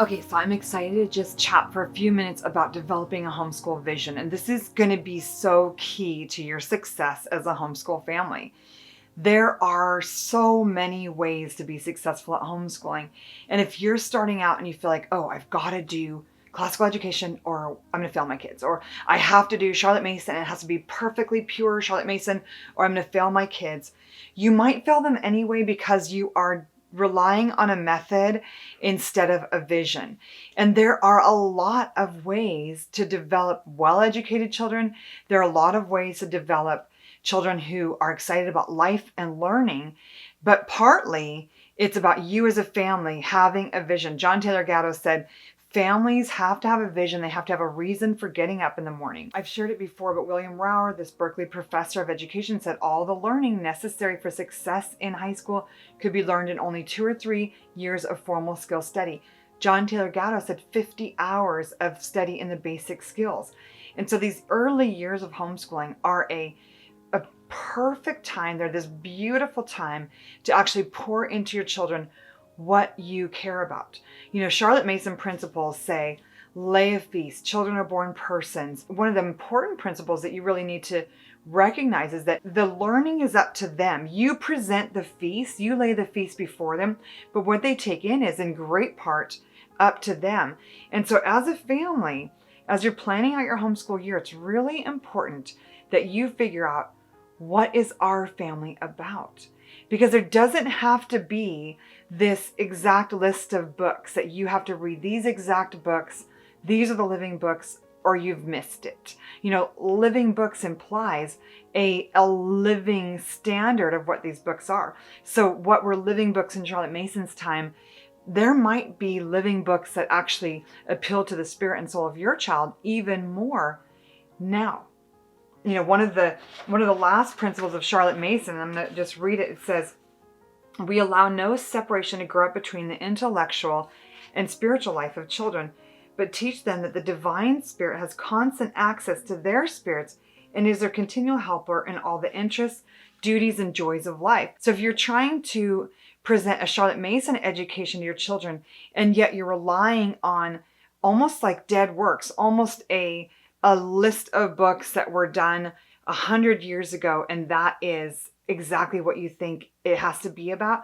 Okay, so I'm excited to just chat for a few minutes about developing a homeschool vision. And this is going to be so key to your success as a homeschool family. There are so many ways to be successful at homeschooling. And if you're starting out and you feel like, oh, I've got to do classical education or I'm going to fail my kids, or I have to do Charlotte Mason and it has to be perfectly pure Charlotte Mason, or I'm going to fail my kids, you might fail them anyway because you are relying on a method instead of a vision. And there are a lot of ways to develop well-educated children. There are a lot of ways to develop children who are excited about life and learning, but partly it's about you as a family having a vision. John Taylor Gatto said, families have to have a vision. They have to have a reason for getting up in the morning. I've shared it before, but William Rauer, this Berkeley professor of education, said all the learning necessary for success in high school could be learned in only 2 or 3 years of formal skill study. John Taylor Gatto said 50 hours of study in the basic skills. And so these early years of homeschooling are a perfect time. They're this beautiful time to actually pour into your children what you care about. You know, Charlotte Mason principles say, lay a feast, children are born persons. One of the important principles that you really need to recognize is that the learning is up to them. You present the feast, you lay the feast before them, but what they take in is in great part up to them. And so as a family, as you're planning out your homeschool year, it's really important that you figure out, what is our family about? Because there doesn't have to be this exact list of books that you have to read. These exact books, these are the living books, or you've missed it. You know, living books implies a living standard of what these books are. So what were living books in Charlotte Mason's time, there might be living books that actually appeal to the spirit and soul of your child even more now. You know, one of the last principles of Charlotte Mason, I'm going to just read it. It says, we allow no separation to grow up between the intellectual and spiritual life of children, but teach them that the divine spirit has constant access to their spirits and is their continual helper in all the interests, duties, and joys of life. So if you're trying to present a Charlotte Mason education to your children, and yet you're relying on almost like dead works, almost a list of books that were done 100 years ago, and that is exactly what you think it has to be about,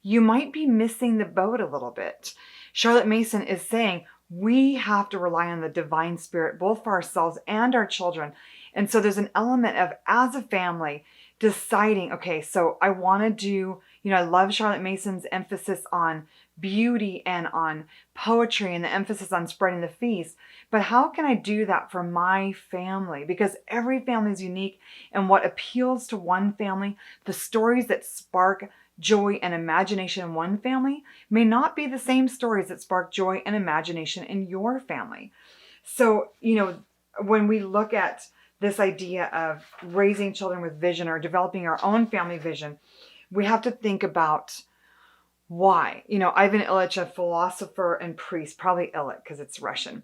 you might be missing the boat a little bit. Charlotte Mason is saying we have to rely on the divine spirit, both for ourselves and our children. And so there's an element of, as a family, deciding, okay, so I want to do, you know, I love Charlotte Mason's emphasis on beauty and on poetry and the emphasis on spreading the feast. But how can I do that for my family? Because every family is unique, and what appeals to one family, the stories that spark joy and imagination in one family may not be the same stories that spark joy and imagination in your family. So, you know, when we look at this idea of raising children with vision or developing our own family vision, we have to think about why. You know, Ivan Illich, a philosopher and priest, probably Illich because it's Russian,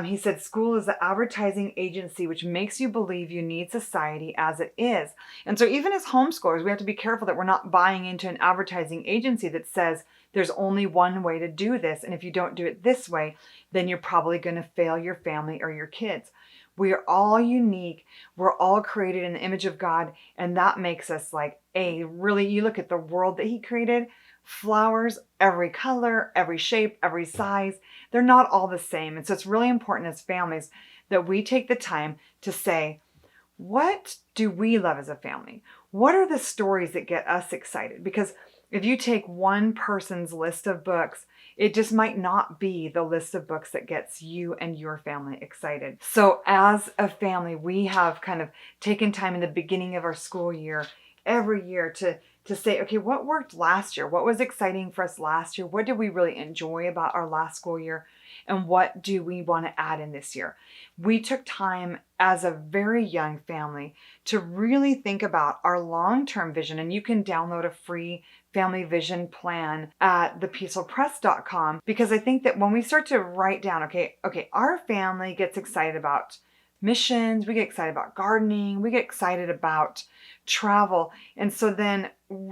he said, school is the advertising agency which makes you believe you need society as it is. And so even as homeschoolers, we have to be careful that we're not buying into an advertising agency that says there's only one way to do this. And if you don't do it this way, then you're probably going to fail your family or your kids. We are all unique. We're all created in the image of God. And that makes us like really, you look at the world that he created, flowers, every color, every shape, every size, they're not all the same. And so it's really important as families that we take the time to say, what do we love as a family? What are the stories that get us excited? Because if you take one person's list of books, it just might not be the list of books that gets you and your family excited. So as a family, we have kind of taken time in the beginning of our school year, every year to say, okay, what worked last year? What was exciting for us last year? What did we really enjoy about our last school year? And what do we want to add in this year? We took time as a very young family to really think about our long-term vision. And you can download a free family vision plan at thepeacefulpress.com, because I think that when we start to write down, okay, our family gets excited about missions, we get excited about gardening, we get excited about travel. And so then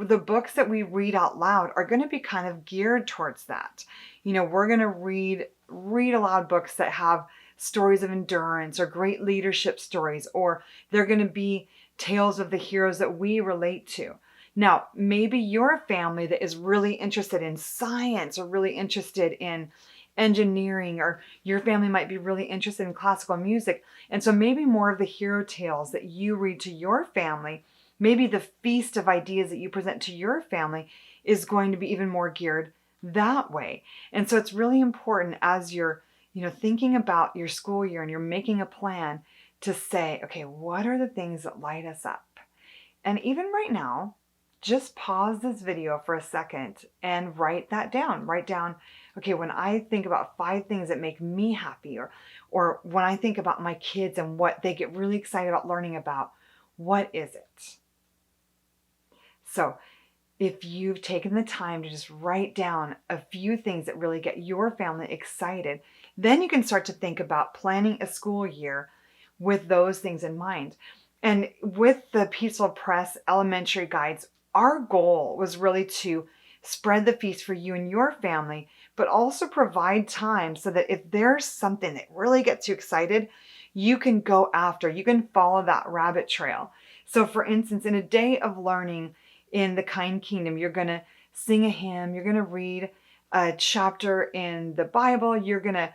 the books that we read out loud are going to be kind of geared towards that. We're going to read aloud books that have stories of endurance or great leadership stories, or they're going to be tales of the heroes that we relate to. Now, maybe you're a family that is really interested in science or really interested in engineering, or your family might be really interested in classical music. And so maybe more of the hero tales that you read to your family, maybe the feast of ideas that you present to your family is going to be even more geared that way. And so it's really important as you're, thinking about your school year and you're making a plan to say, okay, what are the things that light us up? And even right now, just pause this video for a second and write that down. Write down, okay, when I think about 5 things that make me happy, or when I think about my kids and what they get really excited about learning about, what is it? So if you've taken the time to just write down a few things that really get your family excited, then you can start to think about planning a school year with those things in mind. And with the Peaceful Press elementary guides, our goal was really to spread the feast for you and your family, but also provide time so that if there's something that really gets you excited, you can go after, you can follow that rabbit trail. So for instance, in a day of learning in the Kind Kingdom, you're going to sing a hymn, you're going to read a chapter in the Bible, you're going to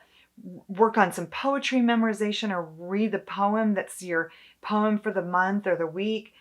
work on some poetry memorization or read the poem that's your poem for the month or the week.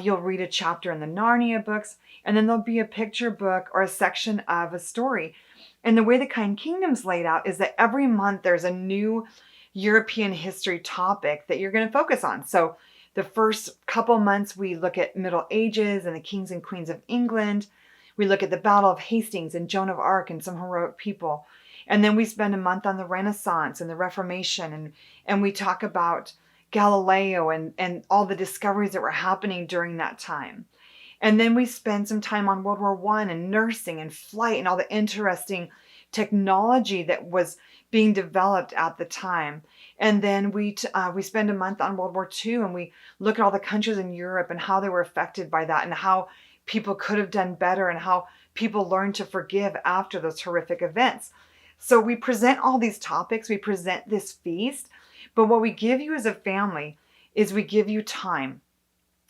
You'll read a chapter in the Narnia books, and then there'll be a picture book or a section of a story. And the way the Kind Kingdom's laid out is that every month there's a new European history topic that you're going to focus on. So the first couple months we look at Middle Ages and the kings and queens of England. We look at the Battle of Hastings and Joan of Arc and some heroic people. And then we spend a month on the Renaissance and the Reformation, and we talk about Galileo and all the discoveries that were happening during that time. And then we spend some time on World War I and nursing and flight and all the interesting technology that was being developed at the time. And then we spend a month on World War II, and we look at all the countries in Europe and how they were affected by that and how people could have done better and how people learned to forgive after those horrific events. So we present all these topics, we present this feast, but what we give you as a family is we give you time.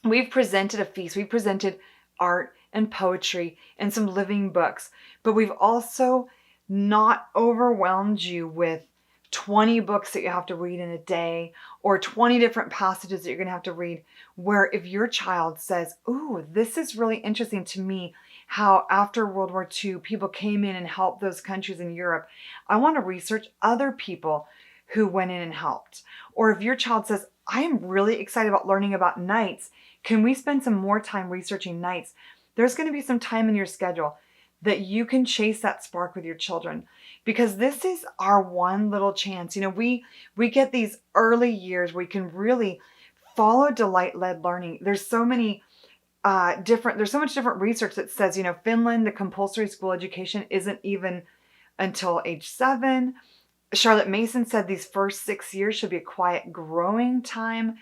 We've presented a feast, we've presented art and poetry and some living books, but we've also not overwhelmed you with 20 books that you have to read in a day or 20 different passages that you're going to have to read, where if your child says, ooh, this is really interesting to me, how after World War II, people came in and helped those countries in Europe. I want to research other people who went in and helped. Or if your child says, I am really excited about learning about knights, can we spend some more time researching knights? There's going to be some time in your schedule that you can chase that spark with your children, because this is our one little chance. We get these early years where we can really follow delight-led learning. There's so much different research that says, Finland, the compulsory school education isn't even until age 7. Charlotte Mason said these first 6 years should be a quiet growing time.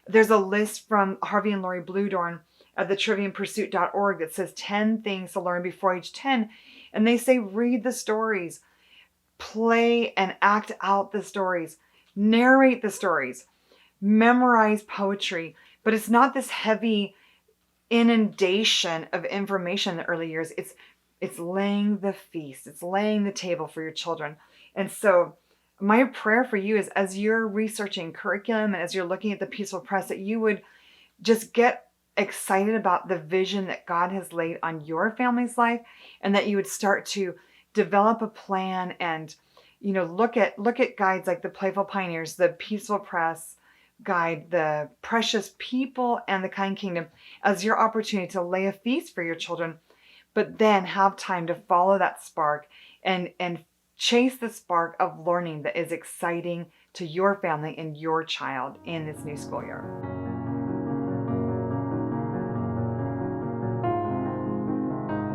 There's a list from Harvey and Lori Bluedorn at the triviumpursuit.org that says 10 things to learn before age 10. And they say, read the stories, play and act out the stories, narrate the stories, memorize poetry. But it's not this heavy inundation of information in the early years. It's laying the feast. It's laying the table for your children. And so my prayer for you is, as you're researching curriculum and as you're looking at the Peaceful Press, that you would just get excited about the vision that God has laid on your family's life, and that you would start to develop a plan and look at guides like the Playful Pioneers, the Peaceful Press guide, the Precious People, and the Kind Kingdom as your opportunity to lay a feast for your children, but then have time to follow that spark and chase the spark of learning that is exciting to your family and your child in this new school year.